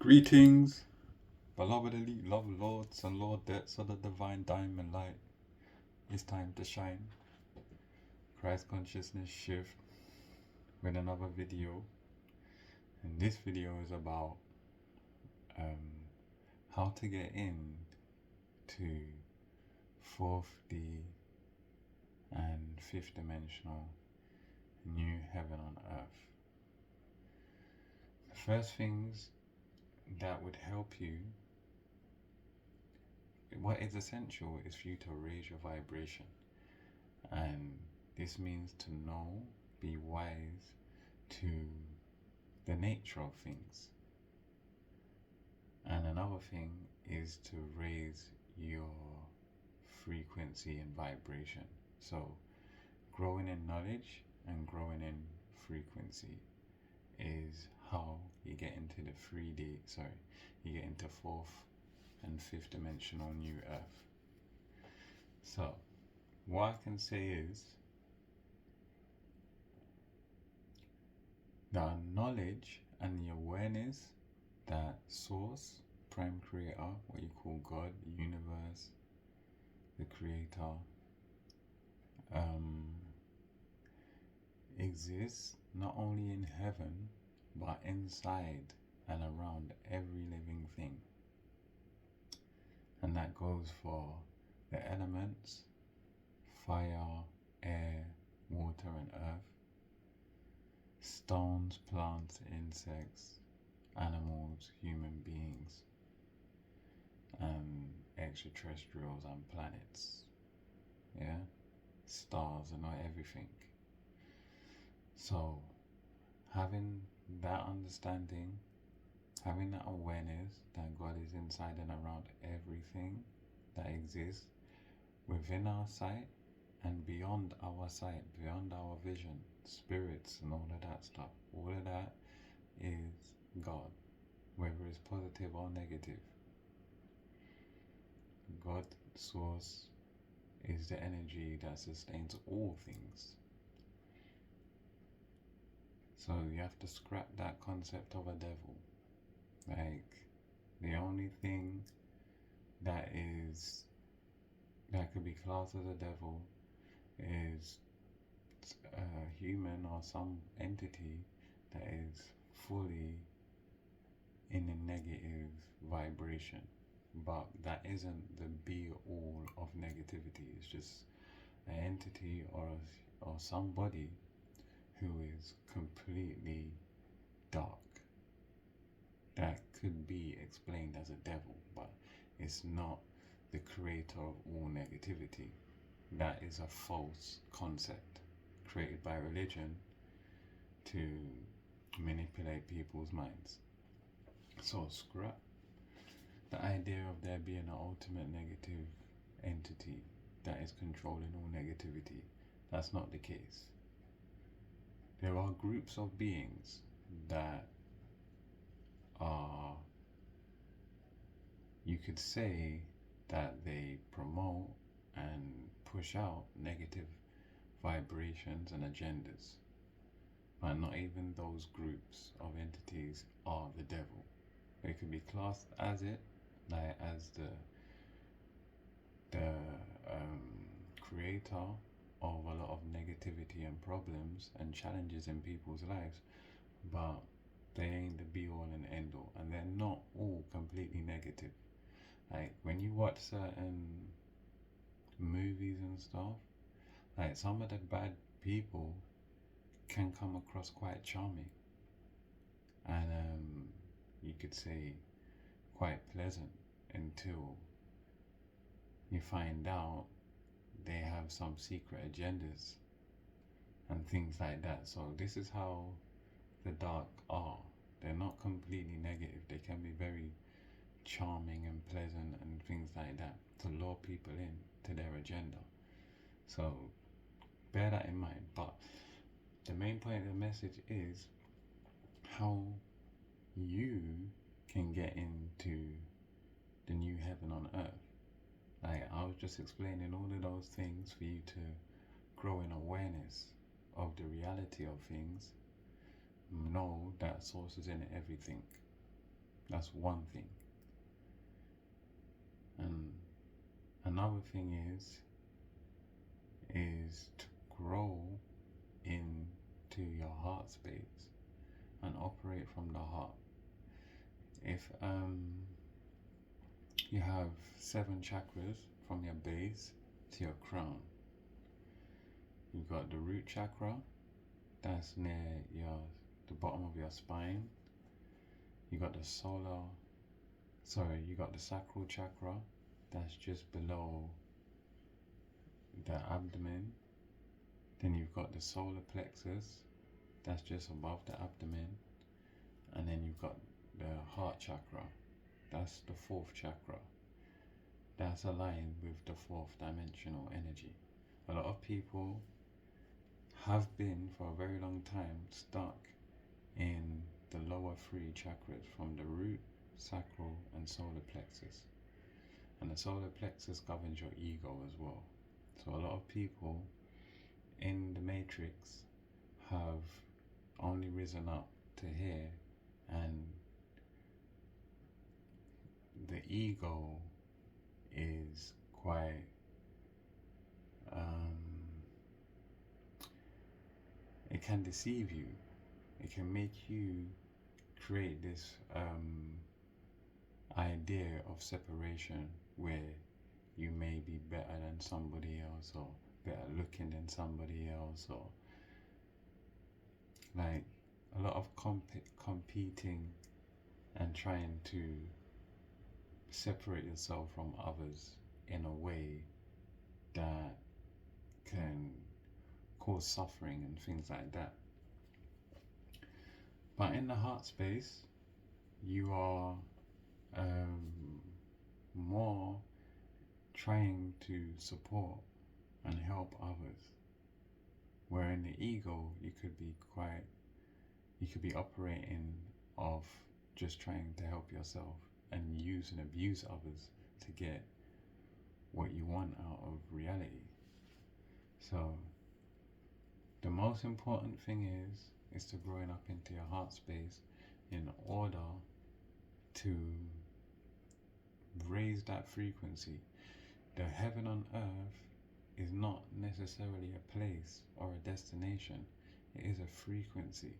Greetings, beloved elite love lords and lordettes of the divine diamond light. It's time to shine. Christ consciousness shift with another video. And this video is about um, how to get in to fourth D and fifth dimensional new heaven on earth. The first things that would help you, what is essential is for you to raise your vibration. And this means to know, be wise to the nature of things. And another thing is to raise your frequency and vibration. So growing in knowledge and growing in frequency is how you get into the 3D, you get into fourth and fifth dimensional new earth. So what I can say is the knowledge and the awareness that source, prime creator, what you call God, the universe, the creator, exists not only in heaven but inside and around every living thing. And that goes for the elements, fire, air, water and earth, stones, plants, insects, animals, human beings, extraterrestrials and planets, yeah, stars and everything. So having that understanding, having that awareness that God is inside and around everything that exists within our sight and beyond our sight, beyond our vision, spirits and all of that stuff, all of that is God, whether it's positive or negative. God source is the energy that sustains all things. So you have to scrap that concept of a devil. Like, the only thing that could be classed as a devil is a human or some entity that is fully in a negative vibration. But that isn't the be all of negativity. It's just an entity or somebody who is completely dark. That could be explained as a devil, but it's not the creator of all negativity. That is a false concept created by religion to manipulate people's minds. So scrap the idea of there being an ultimate negative entity that is controlling all negativity. That's not the case. There are groups of beings that are, you could say, that they promote and push out negative vibrations and agendas. But not even those groups of entities are the devil. They could be classed as it, like as the creator of a lot of negativity and problems and challenges in people's lives, but they ain't the be all and end all, and they're not all completely negative. Like when you watch certain movies and stuff, like some of the bad people can come across quite charming and you could say quite pleasant until you find out they have some secret agendas and things like that. So this is how the dark are. They're not completely negative. They can be very charming and pleasant and things like that to lure people in to their agenda. So bear that in mind. But the main point of the message is how you can get into the new heaven on earth. Like I was just explaining all of those things for you to grow in awareness of the reality of things. Know that source is in everything. That's one thing. And another thing is to grow into your heart space and operate from the heart. If you have 7 chakras from your base to your crown, you've got the root chakra, that's near the bottom of your spine. You got the you got the sacral chakra, that's just below the abdomen. Then you've got the solar plexus, that's just above the abdomen. And then you've got the heart chakra, that's the 4th chakra. That's aligned with the 4th dimensional energy. A lot of people have been for a very long time stuck in the lower 3 chakras from the root, sacral, and solar plexus. And the solar plexus governs your ego as well. So a lot of people in the matrix have only risen up to here, and the ego is quite it can deceive you. It can make you create this idea of separation where you may be better than somebody else, or better looking than somebody else, or like a lot of competing and trying to separate yourself from others in a way that can cause suffering and things like that. But in the heart space, you are more trying to support and help others. Where in the ego, you could be operating off just trying to help yourself and use and abuse others to get what you want out of reality. So the most important thing is to growing up into your heart space in order to raise that frequency. The heaven on earth is not necessarily a place or a destination. It is a frequency.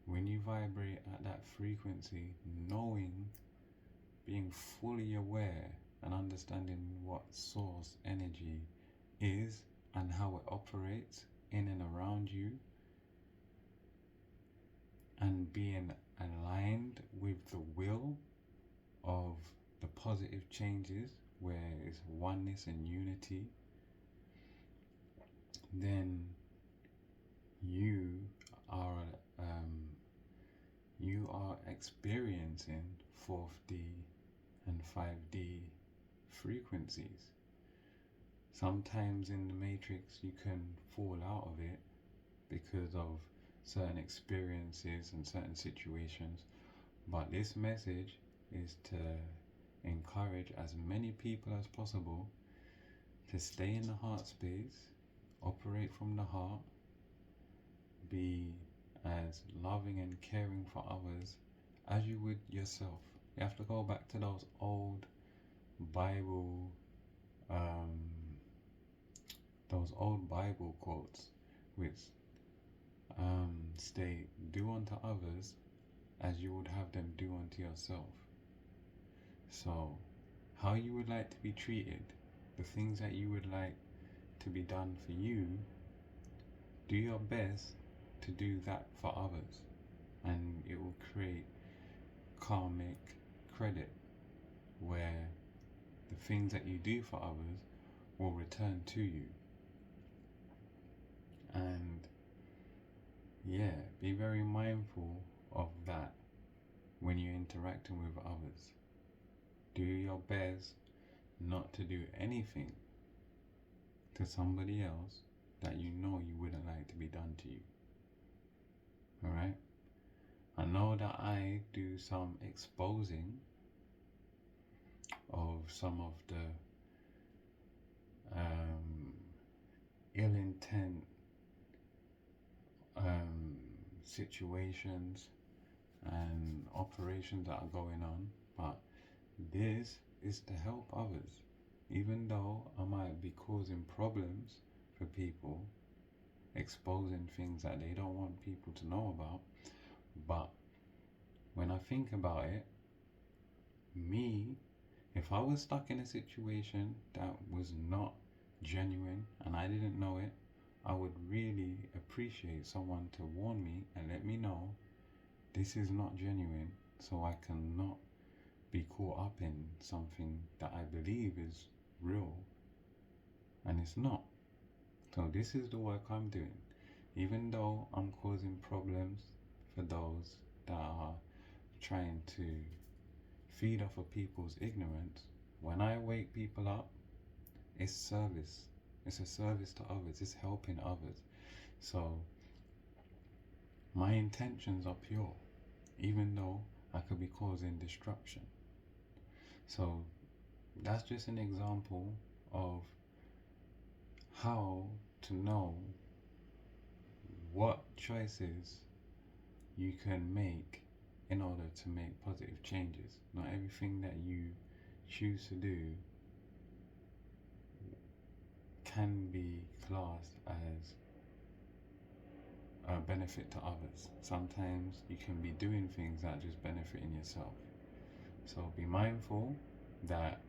When you vibrate at that frequency, knowing, being fully aware and understanding what source energy is and how it operates in and around you, and being aligned with the will of the positive changes where it's oneness and unity, then you are experiencing 4D and 5D frequencies. Sometimes in the matrix you can fall out of it because of certain experiences and certain situations, but this message is to encourage as many people as possible to stay in the heart space, operate from the heart, be as loving and caring for others as you would yourself. You have to go back to those old Bible quotes which state, do unto others as you would have them do unto yourself. So how you would like to be treated, the things that you would like to be done for you, do your best to do that for others, and it will create karmic credit where the things that you do for others will return to you. And yeah, be very mindful of that when you're interacting with others. Do your best not to do anything to somebody else that you know you wouldn't like to be done to you. Alright? I know that I do some exposing of some of the ill intent situations and operations that are going on, but this is to help others. Even though I might be causing problems for people, exposing things that they don't want people to know about, but when I think about it, me, if I was stuck in a situation that was not genuine and I didn't know it, I would really appreciate someone to warn me and let me know this is not genuine, so I cannot be caught up in something that I believe is real and it's not. So this is the work I'm doing. Even though I'm causing problems for those that are trying to feed off of people's ignorance, when I wake people up, it's service. It's a service to others. It's helping others. So my intentions are pure, even though I could be causing destruction. So that's just an example of how to know what choices you can make in order to make positive changes. Not everything that you choose to do can be classed as a benefit to others. Sometimes you can be doing things that are just benefiting yourself. So be mindful that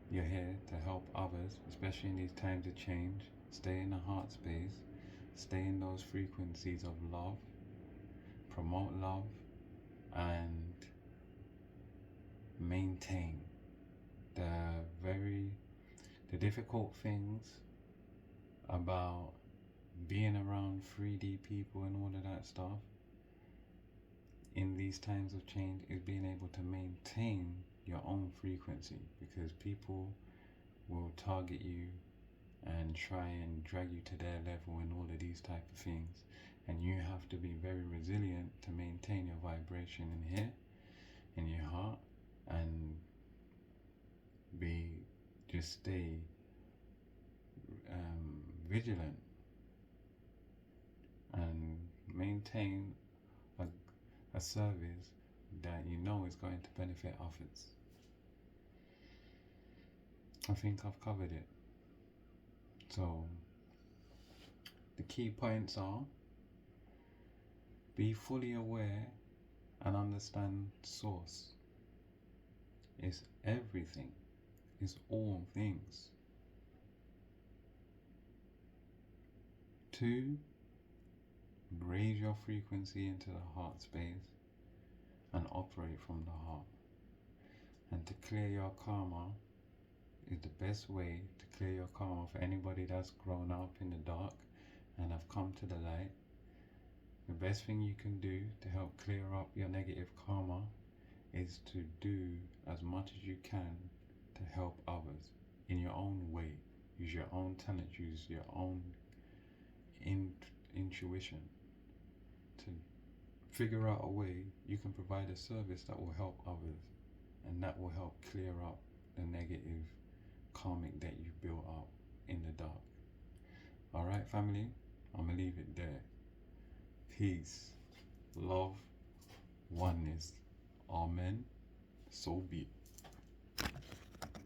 you're here to help others, especially in these times of change. Stay in the heart space, stay in those frequencies of love, promote love, and maintain the difficult things about being around 3D people and all of that stuff in these times of change is being able to maintain your own frequency, because people will target you and try and drag you to their level and all of these type of things, and you have to be very resilient to maintain your vibration in here, in your heart, and stay vigilant and maintain a service that you know is going to benefit others. I think I've covered it. So the key points are: be fully aware and understand source. It's everything. It's all things. 2, raise your frequency into the heart space and operate from the heart. And to clear your karma is the best way to clear your karma for anybody that's grown up in the dark and have come to the light. The best thing you can do to help clear up your negative karma is to do as much as you can to help others in your own way. Use your own talent, use your own intuition to figure out a way you can provide a service that will help others, and that will help clear up the negative karmic that you built up in the dark. Alright, family, I'm gonna leave it there. Peace, love, oneness. Amen. So be it.